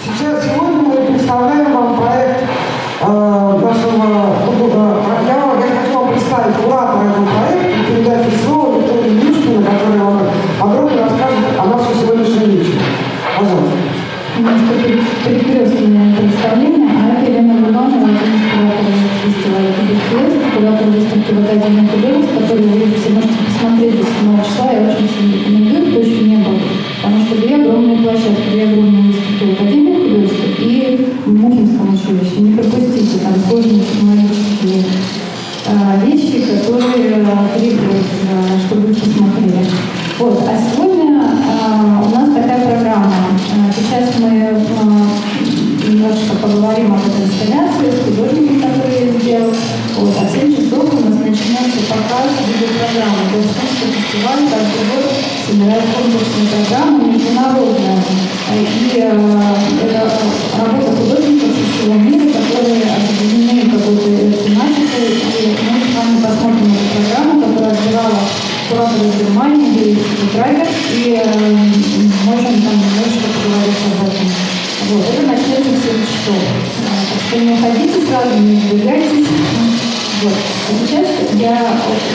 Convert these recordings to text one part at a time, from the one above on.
Сегодня мы представляем вам проект нашего... Я хочу вам представить куратора этого проекта и передать слово Виктории Юшкиной, которая вам подробно расскажет о нашем сегодняшнем вечере. Пожалуйста. Немножко перекрестное представление, а это Елена Лунова, один из кураторов фестиваля «Кубик-фест», куратор выставки в Академии художеств, который вы все можете посмотреть до 7 числа. Я очень сильно рекомендую, кто еще не был, потому что две огромные площадки, две огромные выставки в Академии художеств и в Мухинском училище. Не пропустите, там сложные технологические вещи, которые требуют, чтобы вы посмотрели. Вот. А сегодня у нас такая программа. Сейчас мы немножко поговорим об этой инсталляции с художником, который ее сделал. Вот. А в 7 часов у нас начинается показ видеопрограммы. То есть что фестиваль каждый год собирает конкурсную программу международную. И это работа художников со всего мира, которые объединены какой-то тематикой. И мы с вами посмотрим эту программу, которая отбирала куратор из Германии, Драйвер, и можем там немножко поговорить об этом. Вот. Это начнется в 7 часов. Так что не уходите сразу, не избегайтесь. Вот. А сейчас я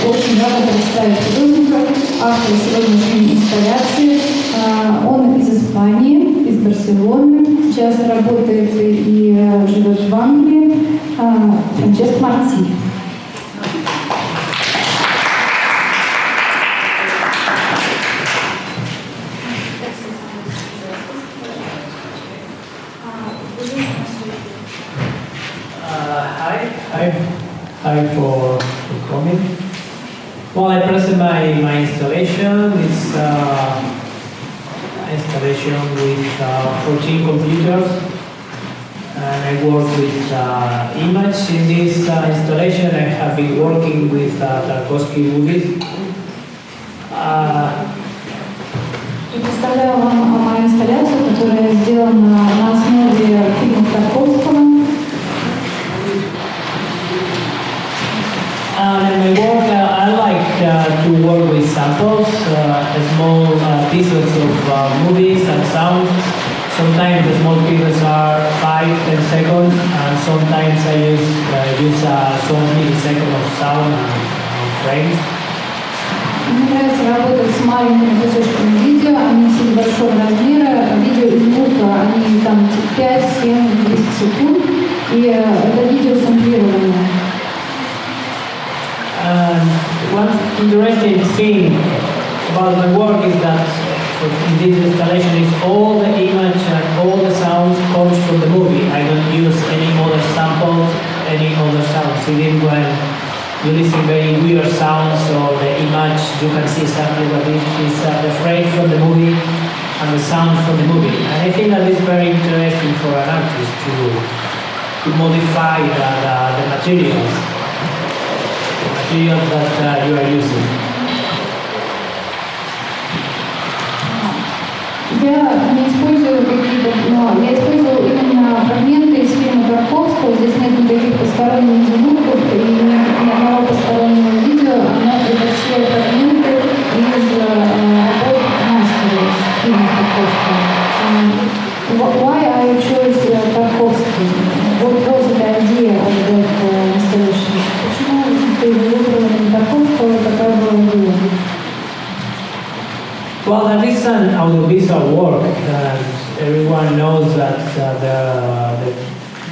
очень рада представить художника, автора сегодняшней инсталляции. Он из Испании, из Барселоны. Сейчас работает и живет в Англии. Франческ Марти. Hi for coming. Well, I present my installation. It's installation with 14 computers, and I work with image. In this installation, I have been working with Tarkovsky movies. Я представляю вам мою инсталляцию, которая сделана на основе фильмов Тарковского. In my work, I like to work with samples, small pieces of movies and sounds. Sometimes the small pieces are 5-10 seconds, and sometimes I use some milliseconds of sound and frames. Мне нравится работать с маленькими кусочками видео, они все небольшого размера, видео и звука, они там 5, 7, 10 секунд, и это видео сэмплирование. One interesting thing about my work is that in this installation is all the image and all the sounds comes from the movie. I don't use any other samples, any other sounds. Even when you listen very weird sounds or the image, you can see exactly what it is the frame from the movie and the sound from the movie. And I think that is very interesting for an artist to modify the materials that you are using. Я не использую какие-то, но я использую именно фрагменты из фильма Тарковского. Здесь нет никаких посторонних звуков и ни одного постороннего видео. Это все фрагменты из работ мастера из фильма Тарковского. Why I chose Tarkovsky? What was the idea of that installation? Почему ты выбрала Тарковского, какая была идея? Well, that is an audiovisual work, and everyone knows that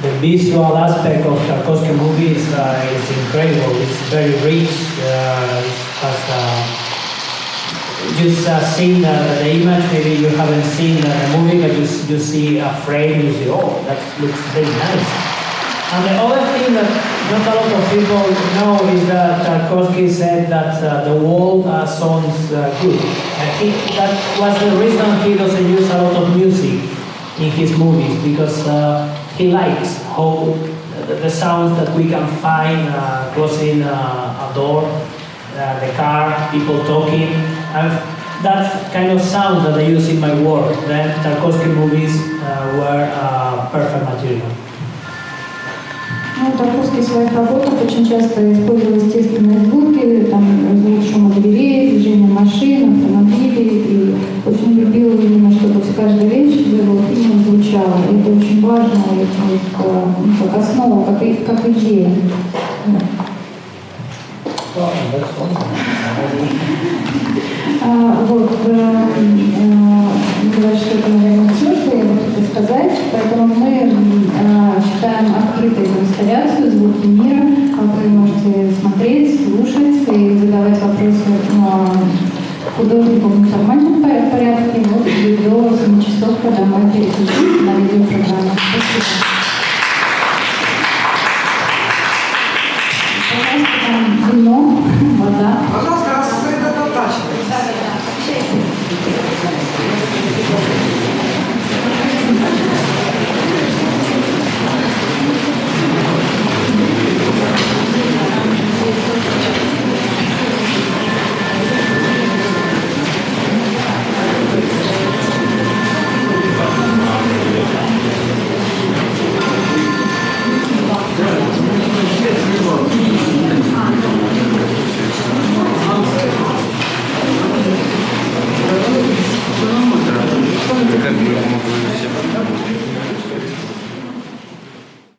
the visual aspect of Tarkovsky movies is incredible. It's very rich. Just seeing the image, maybe you haven't seen the movie, but you see a frame, you say, oh, that looks very nice. And the other thing that not a lot of people know is that Tarkovsky said that the world sounds good. I think that was the reason he doesn't use a lot of music in his movies, because he likes how the sounds that we can find closing a door, the car, people talking, and that kind of sound that I use in my work. Then Tarkovsky movies were perfect material. Ну, Тарковский в своих работах очень часто использовал естественные звуки, там, звук шума дверей, движения машин, автомобилей, и очень любил именно, чтобы каждая вещь в его фильме звучала. Это как идея. Вот, говорю, что это, наверное, все, что я хотела сказать, поэтому мы считаем открытой эту инсталляцию «Звуки мира». Вы можете смотреть, слушать и задавать вопросы художнику в неформальном порядке, вот, до 7 часов, когда мы переключимся на видеопрограмму. Спасибо.